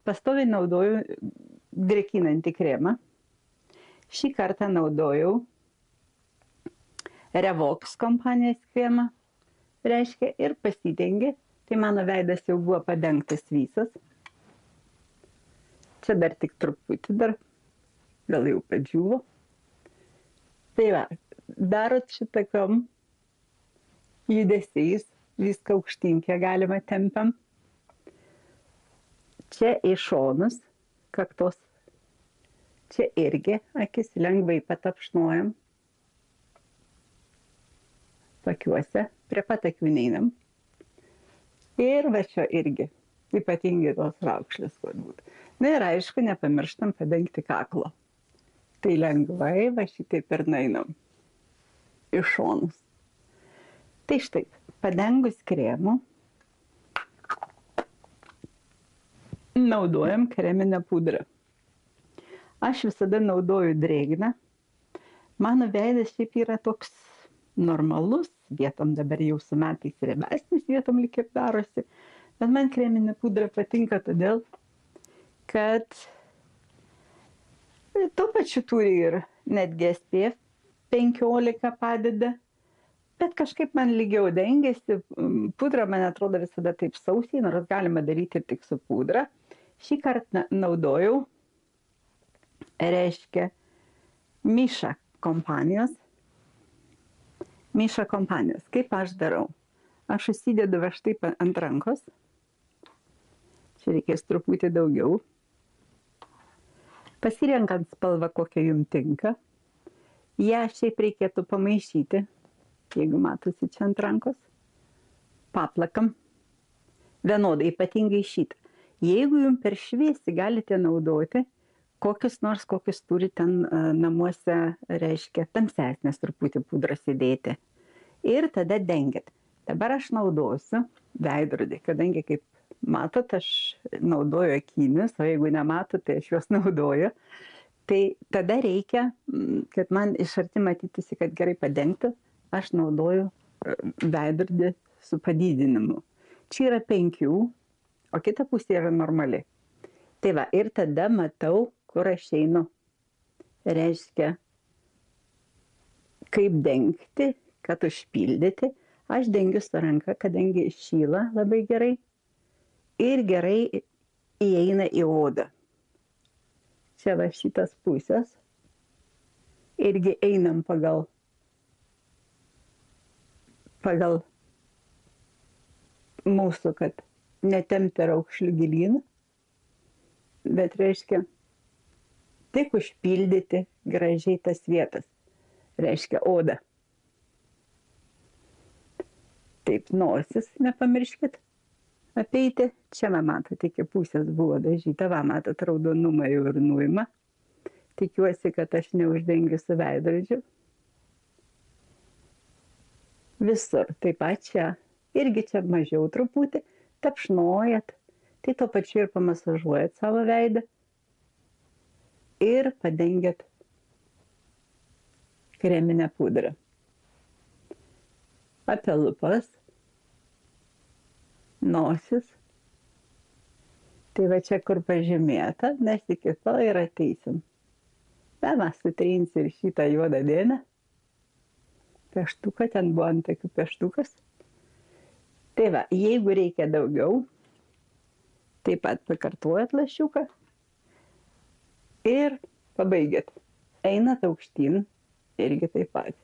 Pastoviai naudoju drėkinantį kremą. Šį kartą naudojau Revox kompanijos kremą, reiškia, ir pasidengė. Tai mano veidas jau buvo padengtas visas. Čia dar tik truputį, gal jau padžiūvo. Tai va, darot šitokiom judesiais, viską aukštyn, kiek galima tempiam. Čia į šonus, kaktos. Čia irgi akis lengvai patapšnojam. Pakiuose, prie pat akių neinam. Ir va čia irgi, ypatingai tos raukšlės, kur būtų. Na ir aišku, nepamirštam padengti kaklo. Tai lengvai va šitaip ir nainam į šonus. Tai štai, padengus kremu, naudojam kreminę pudrą. Aš visada naudoju drėgną. Mano veidas šiaip yra toks normalus, vietom dabar jau su metais riebesnis, vietom lyg ir darosi. Bet man kreminė pudra patinka todėl, kad tuo pačiu turi ir netgi SPF 15 padeda. Bet kažkaip man lygiau dengiasi. Pudra, man atrodo, visada taip sausiai, nors galima daryti ir tik su pudra. Šį kartą naudojau, reiškia, Miša kompanijos. Miša kompanijos. Kaip aš darau? Aš užsidedu va štaip ant rankos. Čia reikės truputį daugiau. Pasirenkant spalvą, kokia jums tinka. Ja šiaip reikėtų pamaišyti, jeigu matosi čia ant rankos. Paplakam. Vienodai, ypatingai šitą. Jeigu jums per šviesi, galite naudoti kokius turi ten namuose, reiškia, tamsesnės truputį pudras įdėti. Ir tada dengit. Dabar aš naudosiu veidrodį, kadangi, kaip matot, aš naudoju akinius, o jeigu nematot, tai aš juos naudoju. Tai tada reikia, kad man iš arti matytųsi, kad gerai padengti, aš naudoju veidrodį su padidinimu. Čia yra 5, o kita pusė yra normali. Tai va, ir tada matau, kur aš einu. Reiškia, kaip dengti, kad užpildyti. Aš dengiu su ranka, kadangi šyla labai gerai ir gerai įeina į odą. Čia va šitas pusės. Irgi einam pagal mūsų, kad netempti raukšlių gilyn, bet reiškia, tik užpildyti gražiai tas vietas, reiškia odą. Taip, nosis, nepamirškit apeiti. Čia, va, matot, iki pusės buvo dažyta, va, matot, raudonumą jau ir nuima. Tikiuosi, kad aš neuždengiu su veidrodžiu. Visur, taip pat čia, irgi čia mažiau truputį, tapšnojat, tai tuo pačiu ir pamasažuojat savo veidą. Ir padengiat kreminę pudrą. Apie lūpas, nosis. Tai va čia, kur pažymėta, mes iki to ir ateisim. Na, mes sutrinsim ir šitą juodą dėmę. Pieštuką, ten buvo ant tokių pieštukas. Tai va, jeigu reikia daugiau, taip pat pakartuojat lašiuką. Ir pabaigėt. Einat aukštyn, irgi taip pat.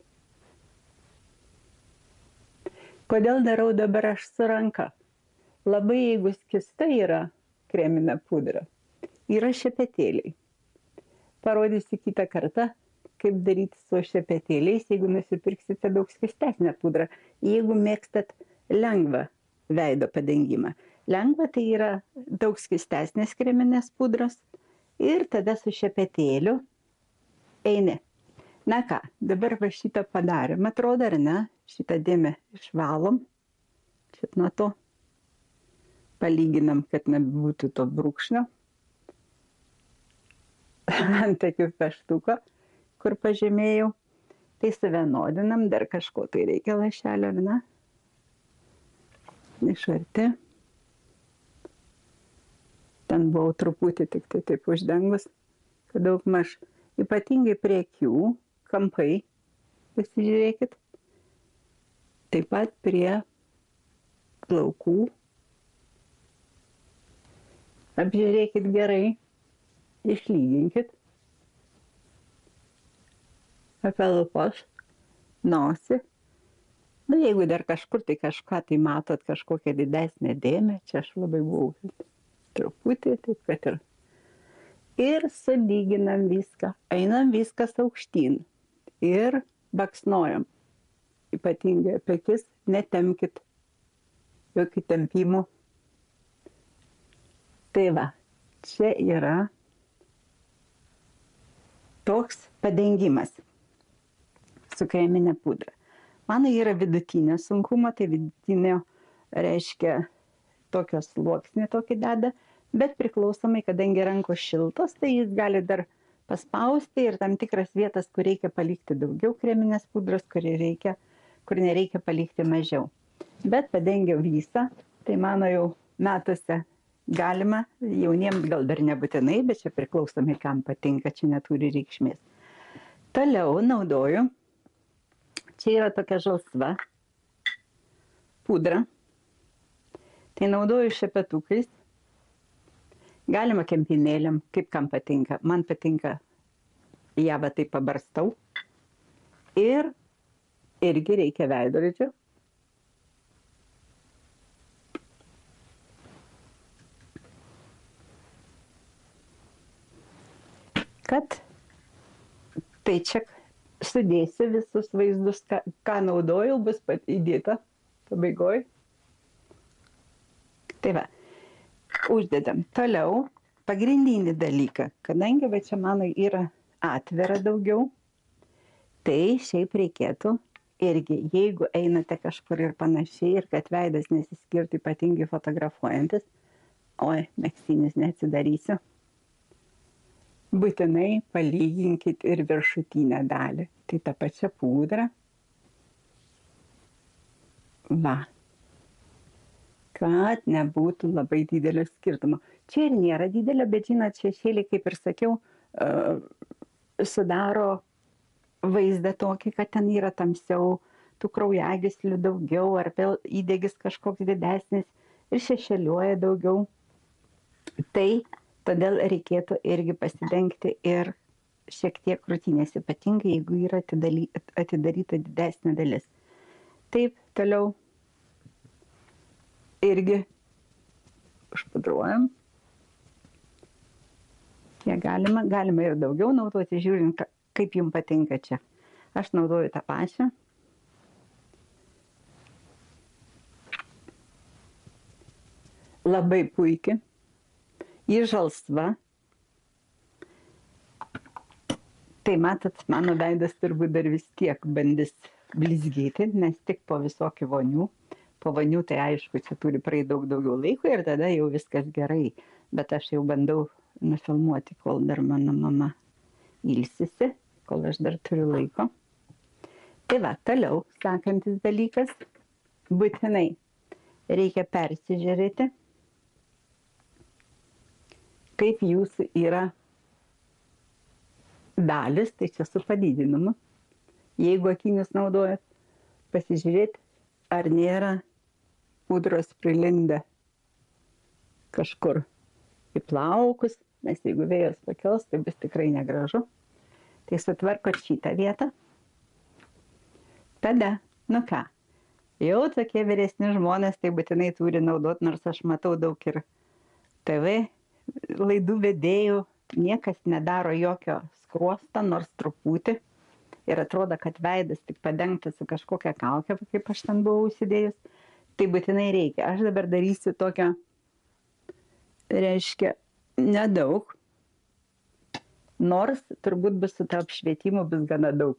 Kodėl darau dabar aš su ranka? Labai, jeigu skista yra kreminė pudra, yra šepetėliai. Parodysiu kitą kartą, kaip daryti su šepetėliais, jeigu nusipirksite daug skistesnę pudrą. Jeigu mėgstat lengvą veido padengimą. Lengva tai yra daug skistesnės kreminės pudros. Ir tada su šepetėliu eini. Na ką, dabar va šitą padarėm, atrodo, ar ne? Šitą dėmę išvalom. Šit nuo to. Palyginam, kad nebūtų to brūkšnio. Ant tokių pieštuko, kur pažymėjau. Tai suvienodinam, dar kažko tai reikia lašelio, ar ne? iš arti. Ten buvau truputį tik tai taip uždengus, kad daugmaž ypatingai prie akių, kampai, pasižiūrėkit, taip pat prie plaukų. Apžiūrėkit gerai, išlyginkit. Apie lūpas, nosį. Na, jeigu dar kažkur tai kažką tai matot, kažkokią didesnę dėmę, čia aš labai buvau truputį, taip kad ir. Ir sulyginam viską, einam viskas aukštyn ir baksnojam. Ypatingai apie akis, netempkit jokių tempimų. Tai va, čia yra toks padengimas su kreminė pudra. Mano yra vidutinio sunkumo, tai vidutinio reiškia tokio sluoksnį tokį deda, bet priklausomai, kadangi rankos šiltos, tai jis gali dar paspausti ir tam tikras vietas, kur reikia palikti daugiau kreminės pudros, kur nereikia palikti mažiau. Bet padengiau visą, tai mano jau metuose galima, jauniems gal dar nebūtinai, bet čia priklausomai, kam patinka, čia neturi reikšmės. Toliau naudoju, čia yra tokia žalsva pudra, tai naudoju šepetukais, galima kempinėliam, kaip kam patinka. Man patinka, ją va taip pabarstau. Ir irgi reikia veidrodžio. Kad tai čia sudėsiu visus vaizdus, ką naudojau, bus įdėta pabaigoj. Tai va. Uždedam. Toliau, pagrindinį dalyką, kadangi va čia mano yra atvira daugiau, tai šiaip reikėtų irgi, jeigu einate kažkur ir panašiai, ir kad veidas nesiskirtų ypatingai fotografuojantis, oi, megztinis neatsidarysiu, būtinai palyginkit ir viršutinę dalį. Tai ta pačia pudra. Va. Kad nebūtų labai didelio skirtumo. Čia ir nėra didelio, bet žinot, šešėliai, kaip ir sakiau, sudaro vaizdą tokį, kad ten yra tamsiau, tų kraujagyslių daugiau, ar vėl įdegis kažkoks didesnis ir šešėliuoja daugiau. Tai todėl reikėtų irgi pasidengti ir šiek tiek krūtinės, ypatingai, jeigu yra atidaryta didesnė dalis. Taip, toliau. Irgi užpudruojam. Kiek galima ir daugiau naudoti, žiūrint, kaip jums patinka čia. Aš naudoju tą pačią. Labai puikiai. Ji žalsva. Tai matot, mano veidas turbūt dar vis tiek bandys blizgėti, nes tik po visokių vonių. Po vonių tai aišku, čia turi praeiti daug daugiau laiko ir tada jau viskas gerai. Bet aš jau bandau nufilmuoti, kol dar mano mama ilsisi, kol aš dar turiu laiko. Tai va, toliau, sekantis dalykas, būtinai reikia persižiūrėti, kaip jūsų yra dalis, tai čia su padidinimu. Jeigu akinius naudojat, pasižiūrėti, ar nėra pudros prilindę kažkur į plaukus, nes jeigu vėjas pakels, tai bus tikrai negražu. Tai sutvarkot šitą vietą. Tada, nu ką, jau tokie vyresni žmonės tai būtinai turi naudoti, nors aš matau daug ir TV laidų vedėjų, niekas nedaro jokio skruosto, nors truputį. Ir atrodo, kad veidas tik padengtas su kažkokia kaukė, kaip aš ten buvau užsidėjus. Tai būtinai reikia. Aš dabar darysiu tokią, reiškia, nedaug. Nors turbūt bus su tą apšvietimu bus gana daug.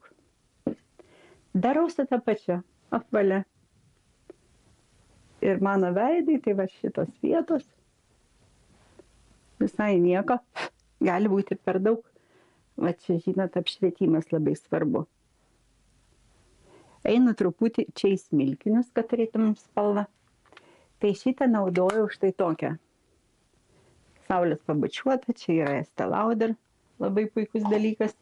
Darau su tą pačią apvalę. Ir mano veidai, tai va šitos vietos. Visai nieko. Gali būti per daug. Va čia, žinot, apšvietimas labai svarbu. Einu truputį čia į smilkinius, kad turėtum spalvą. Tai šitą naudojau štai tokią. Saulės pabučiuota, čia yra Estee Lauder, labai puikus dalykas.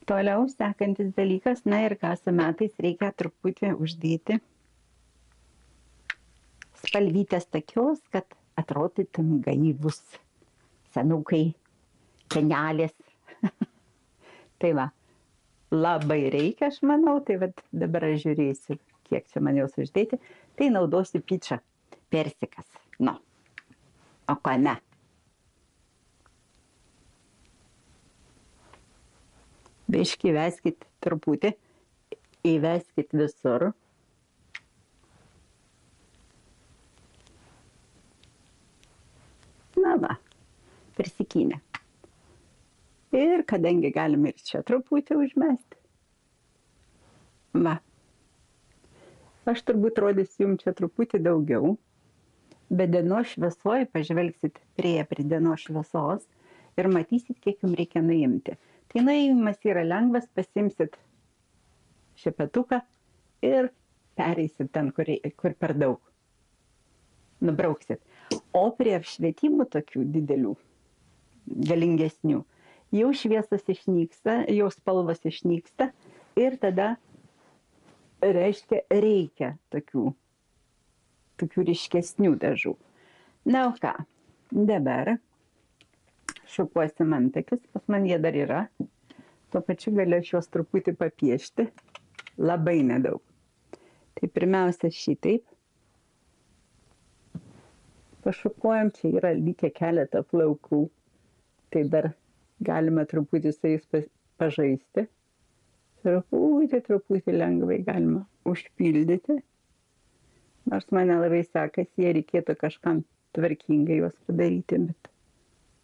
Toliau sekantis dalykas, na ir ką su metais reikia truputį uždėti spalvytės tokios, kad atrodytum gaivus, senukai, senelės. Tai va, labai reikia, aš manau, tai va dabar aš žiūrėsiu, kiek čia man jos uždėti. Tai naudosiu pičą, persikas. Nu, o ką ne? Biškį įveskit truputį, įveskit visur. Na va, prisikynė. Ir kadangi galime ir čia truputį užmesti. Va. Aš turbūt rodysiu jums čia truputį daugiau, bet dienos šviesoj pažvelgsit prie dienos šviesos ir matysit, kiek jums reikia nuimti. Tai nuėjimas yra lengvas, pasimsit šepetuką ir pereisit ten, kur per daug. Nubrauksit. O prie apšvietimų tokių didelių, galingesnių, jau šviesas išnyksta, jau spalvas išnyksta ir tada, reiškia, reikia tokių ryškesnių dažų. Na, o ką, dabar šukuosim antakius, pas man jie dar yra. Tuo pačiu galiu aš juos truputį papiešti, labai nedaug. Tai pirmiausia šitaip. Pašukuojam, čia yra likę keletą plaukų. Tai dar galima truputį su jais pažaisti. Truputį lengvai galima užpildyti. Nors man nelabai sekasi, jie reikėtų kažkam tvarkingai juos padaryti, bet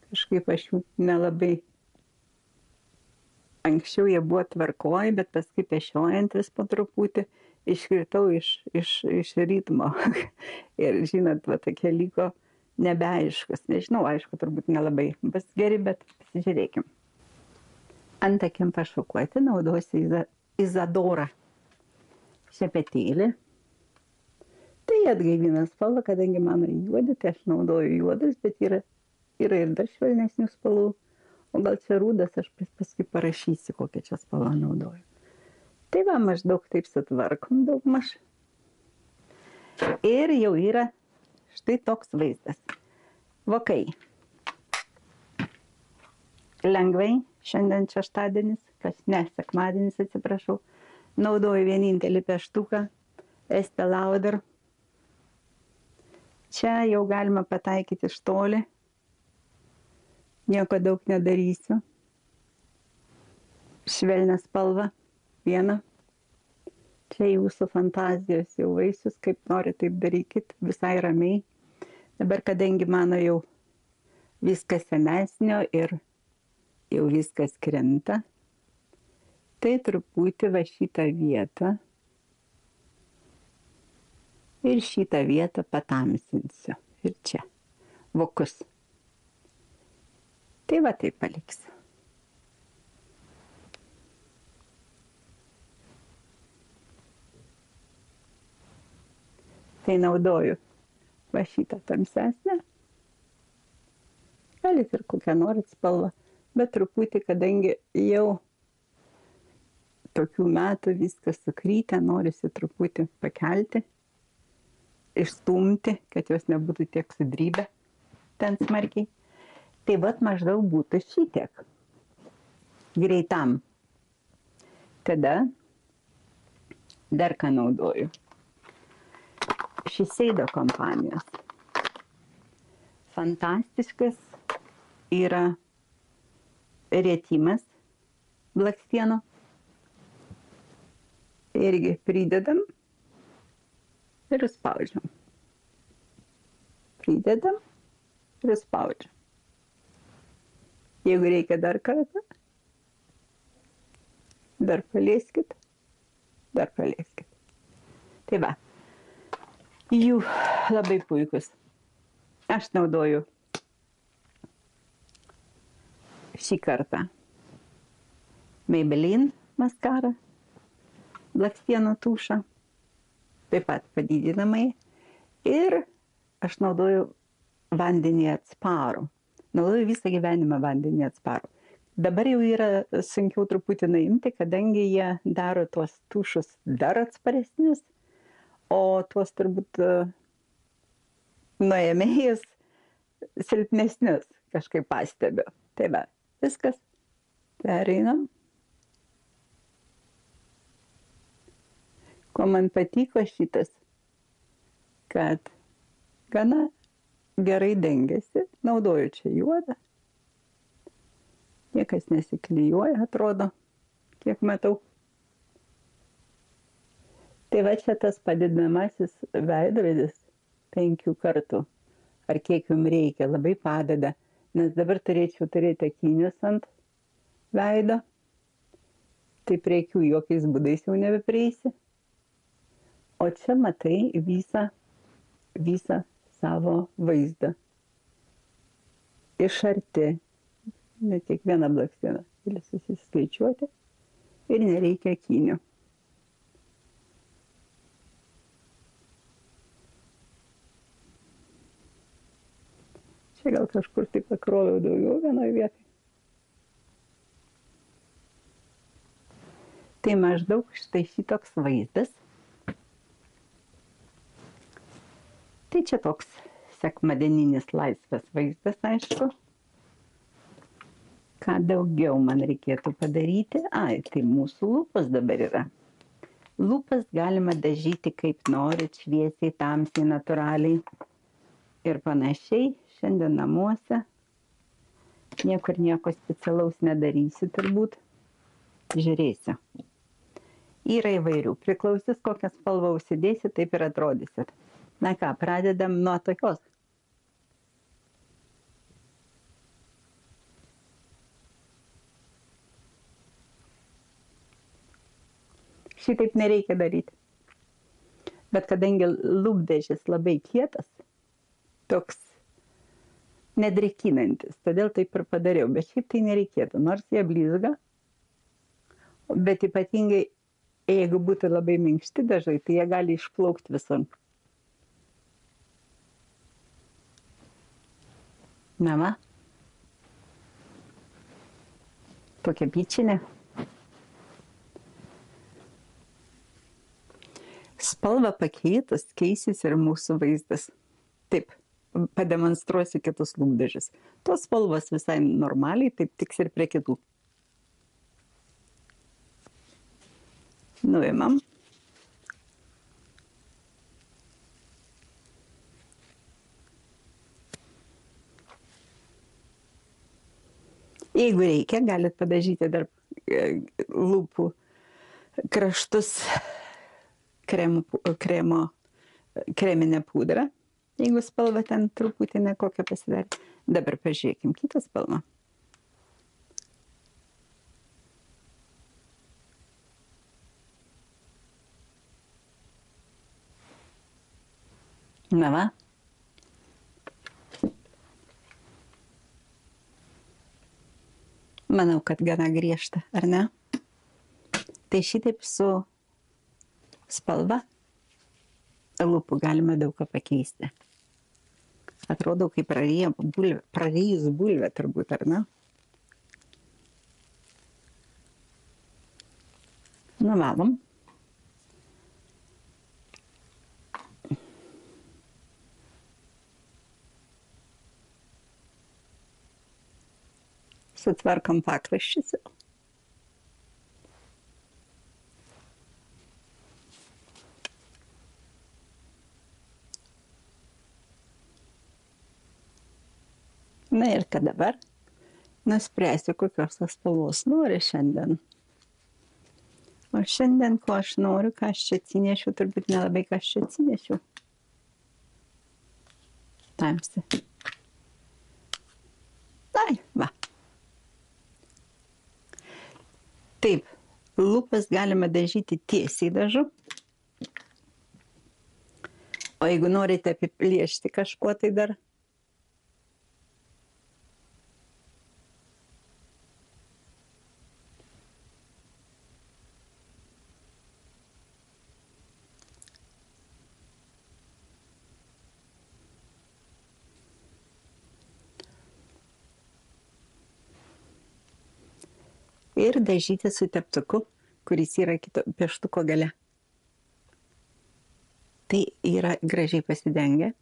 kažkaip aš jų nelabai. Anksčiau jie buvo tvarkoj, bet paskui pešiojantis po truputį iškritau iš ritmo. Ir žinot, va tokie liko nebeaiškus. Nežinau, aišku, turbūt nelabai bus geri, bet pasižiūrėkim. Antakiam pašukuoti naudosiu Isadora šepetėlį. Tai atgaivina spalvą, kadangi mano juodi, tai aš naudoju juodus, bet yra ir dar švelnesnių spalvų. O gal čia rūdas, aš paskui parašysiu, kokią čia spalvą naudoju. Tai va, maždaug taip sutvarkom daugmaž. Ir jau yra štai toks vaizdas. Vokai. Lengvai, šiandien šeštadienis, sekmadienis, atsiprašau, naudoju vienintelį pieštuką, Estee Lauder. Čia jau galima pataikyti iš toli. Nieko daug nedarysiu. Švelnią spalvą, vieną. Čia jūsų fantazijos jau vaisius, kaip nori, taip darykit, visai ramiai. Dabar, kadangi mano jau viskas senesnio ir jau viskas krenta, tai truputį va šitą vietą ir šitą vietą patamsinsiu. Ir čia, vokus. Tai va taip paliksiu. Tai naudoju va šitą tamsesnę. Galit ir kokią norit spalvą, bet truputį, kadangi jau tokių metų viskas sukrytę, norisi truputį pakelti, išstumti, kad jos nebūtų tiek sudrybę ten smarkiai. Tai vat maždaug būtų šitiek greitam. Tada dar ką naudoju. Shiseido kompanijos. Fantastiškas yra rietimas blakstienų. Irgi pridedam ir spaudžiam. Pridedam ir spaudžiam. Jeigu reikia dar kartą, dar palieskit, dar palieskit. Tai va, jų labai puikus. Aš naudoju šį kartą Maybelline maskarą, blakstienų tušą, taip pat padidinamai. Ir aš naudoju vandenį atsparų. Naudoju visą gyvenimą vandenį atsparų. Dabar jau yra sunkiau truputį nuimti, kadangi jie daro tuos tušus dar atsparesnius, o tuos turbūt nuėmėjus silpnesnius kažkaip pastebiu. Tai va, viskas. Pereinam. Ko man patiko šitas, kad gana gerai dengiasi, naudoju čia juodą. Niekas nesiklijuoja, atrodo, kiek matau. Tai va čia tas padidinamasis veidrodis 5 kartų. Ar kiek jums reikia, labai padeda. Nes dabar turėčiau turėti akinius ant veido. Tai prie akių jokiais būdais jau nebeprieisi. O čia matai visą savo vaizdą. Iš arti. Ne kiekvieną blakstieną gali susiskaičiuoti. Ir nereikia akinių. Čia gal kažkur tai pakroviau daugiau vienoje vietoje. Tai maždaug štai šitoks vaizdas. Tai čia toks sekmadieninis laisvas vaizdas, aišku. Ką daugiau man reikėtų padaryti? Ai, tai mūsų lūpos dabar yra. Lūpas galima dažyti kaip norit, šviesiai, tamsiai, natūraliai ir panašiai. Šiandien namuose. Niekur nieko specialaus nedarysiu turbūt. Žiūrėsiu. Yra įvairių. Priklausys, kokią spalvą užsidėsi, taip ir atrodysit. Na ką, pradedam nuo tokios. Šitaip nereikia daryti. Bet kadangi lūpdažis labai kietas, toks nedrėkinantis, todėl taip ir padariau. Bet šiaip tai nereikėtų, nors jie blizga. Bet ypatingai, jeigu būtų labai minkšti dažai, tai jie gali išplaukti visur. Na va. Tokia pyčinė. Spalvą pakeitus keisis ir mūsų vaizdas. Taip, pademonstruosiu kitus lūpdažius. Tos spalvos visai normaliai, taip tiks ir prie kitų. Nuimam. Jeigu reikia, galit padažyti dar lūpų kraštus kreminę pudrą, jeigu spalva ten truputį nekokia pasidarė. Dabar pažiūrėkim kitą spalvą. Na va. Manau, kad gana griežta, ar ne? Tai šitaip su spalva lūpų galima daug ką pakeisti. Atrodo, kaip prarijus bulvę turbūt, ar ne? Nuvalom. Sutvarkom pakraščius. Na ir kad dabar nuspręsiu, kokios spalvos noriu šiandien. O šiandien, ko aš noriu, ką aš čia atsinešiu, turbūt nelabai ką aš čia atsinešiu. Tamsi. Ai, va. Taip, lūpas galima dažyti tiesiai dažu. O jeigu norite apiplėšti kažkuo, tai dar Ir dažyti su teptuku, kuris yra kito pieštuko gale. Tai yra gražiai pasidengę.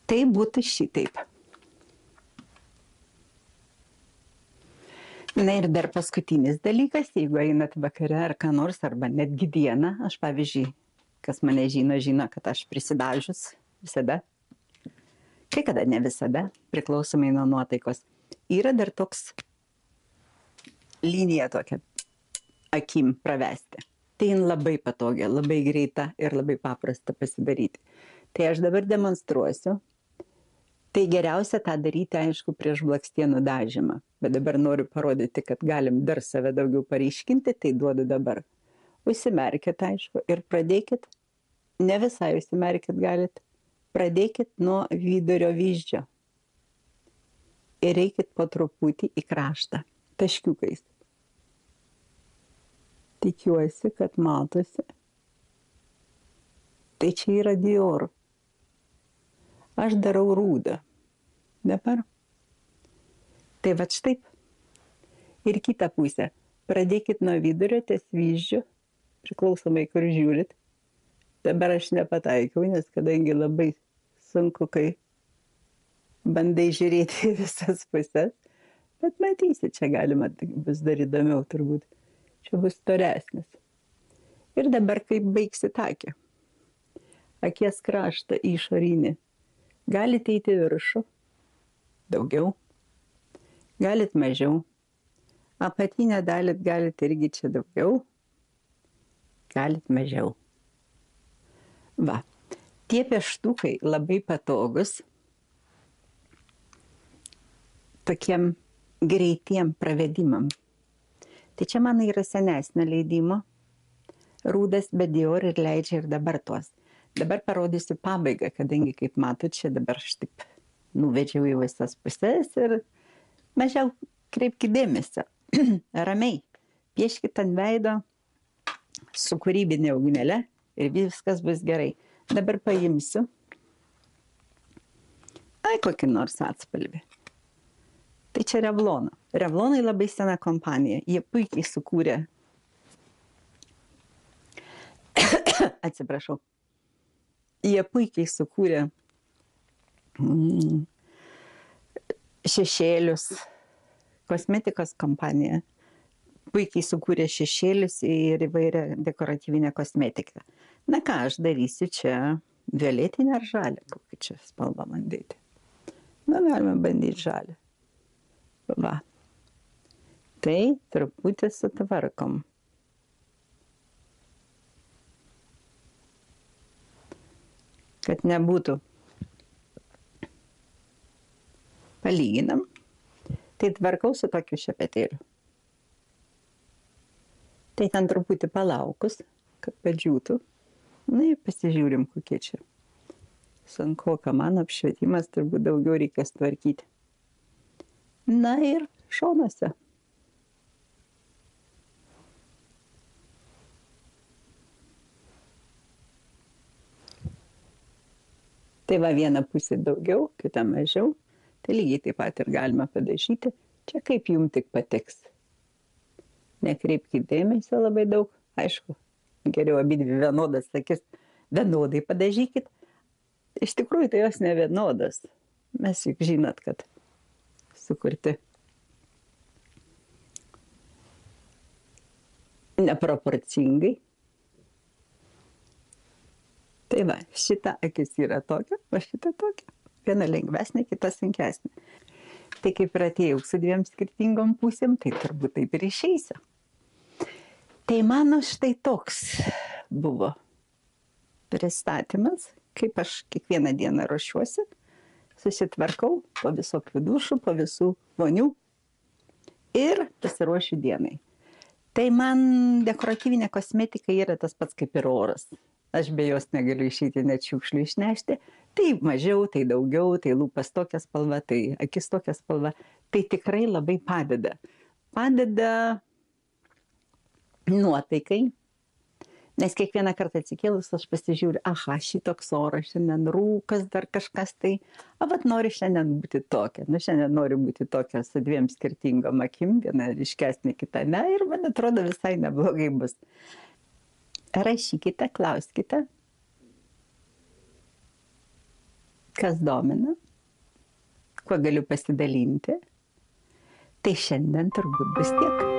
Tai būtų šitaip. Na ir dar paskutinis dalykas, jeigu einat vakare ar ką nors, arba netgi dieną, aš pavyzdžiui, kas mane žino, žino, kad aš prisidažius visada, kai kada ne visada, priklausomai nuo nuotaikos, yra dar toks linija tokia akim pravesti. Tai jin labai patogia, labai greita ir labai paprasta pasidaryti. Tai aš dabar demonstruosiu. Tai geriausia tą daryti, aišku, prieš blakstienų dažymą. Bet dabar noriu parodyti, kad galim dar save daugiau pareiškinti, tai duodu dabar. Užsimerkit, aišku, ir pradėkit, ne visai užsimerkit galit, pradėkit nuo vidurio vyzdžio. Ir eikit po truputį į kraštą, taškiukais. Tikiuosi, kad matosi. Tai čia yra Dior. Aš darau rūdą. Dabar. Tai vat štaip. Ir kitą pusę. Pradėkit nuo vidurio ties vyzdžių, priklausomai kur žiūrit. Dabar aš nepataikiau, nes kadangi labai sunku, kai bandai žiūrėti į visas pusės. Bet matysi, čia galima, bus dar įdomiau turbūt. Čia bus storesnis. Ir dabar kaip baigsit akį. Akies kraštą išorinį. Galite eiti viršų, daugiau, galit mažiau, apatinę dalit galit irgi čia daugiau, galit mažiau. Va, tie pieštukai labai patogus, tokiem greitiem pravedimam. Tai čia mano yra senesnio leidimo, rūdas be Dior ir leidžia ir dabar tuos. Dabar parodysiu pabaigą, kadangi, kaip matot, čia dabar aš taip nuvedžiau į visas pusės ir mažiau kreipkite dėmesio. Ramiai. Pieškite ant veido su kūrybinė ugnele ir viskas bus gerai. Dabar paimsiu. Kokį nors atspalvį. Tai čia Revlono. Revlonai labai sena kompanija. Jie puikiai sukūrė. Atsiprašau. Jie puikiai sukūrė šešėlius, kosmetikos kompanija, puikiai sukūrė šešėlius ir įvairią dekoratyvinę kosmetiką. Na ką, aš darysiu čia violetinę ar žalią, kokį čia spalvą man dėti. Na, galime bandyti žalią. Va. Tai truputį sutvarkom. Kad nebūtų. Palyginam. Tai tvarkau su tokiu šepetėliu. Tai ten truputį palaukus, kad padžiūtų. Na ir pasižiūrim, kokie čia. Sunku, ką man apšvietimas turbūt daugiau reikės tvarkyti. Na ir šonuose. Tai va, viena pusė daugiau, kita mažiau. Tai lygiai taip pat ir galima padažyti. Čia kaip jums tik patiks. Nekreipkite dėmesio labai daug. Aišku, geriau abidvi vienodas akis. Vienodai padažykit. Iš tikrųjų, tai jos ne vienodas. Mes juk žinot, kad sukurti neproporcingai. Tai va, šita akis yra tokia, o šita tokia. Viena lengvesnė, kita sunkesnė. Tai kaip ir atėjau su 2 skirtingom pusėm, tai turbūt taip ir išeisiu. Tai mano štai toks buvo pristatymas, kaip aš kiekvieną dieną ruošiuosi, susitvarkau po visokių dušų, po visų vonių ir pasiruošiu dienai. Tai man dekoratyvinė kosmetika yra tas pats kaip ir oras. Aš be jos negaliu išeiti, net šiukšlių išnešti. Tai mažiau, tai daugiau, tai lūpas tokia spalva, tai akis tokia spalva. Tai tikrai labai padeda. Padeda nuotaikai. Nes kiekvieną kartą atsikėlus aš pasižiūriu, aha, šitoks oras, šiandien rūkas, dar kažkas tai. O vat noriu šiandien būti tokia. Nu, šiandien noriu būti tokia su 2 skirtingom akim, viena ryškesnė, kita ne. Ir man atrodo visai neblogai bus. Rašykite, klauskite, kas domina, kuo galiu pasidalinti. Tai šiandien turbūt bus tiek.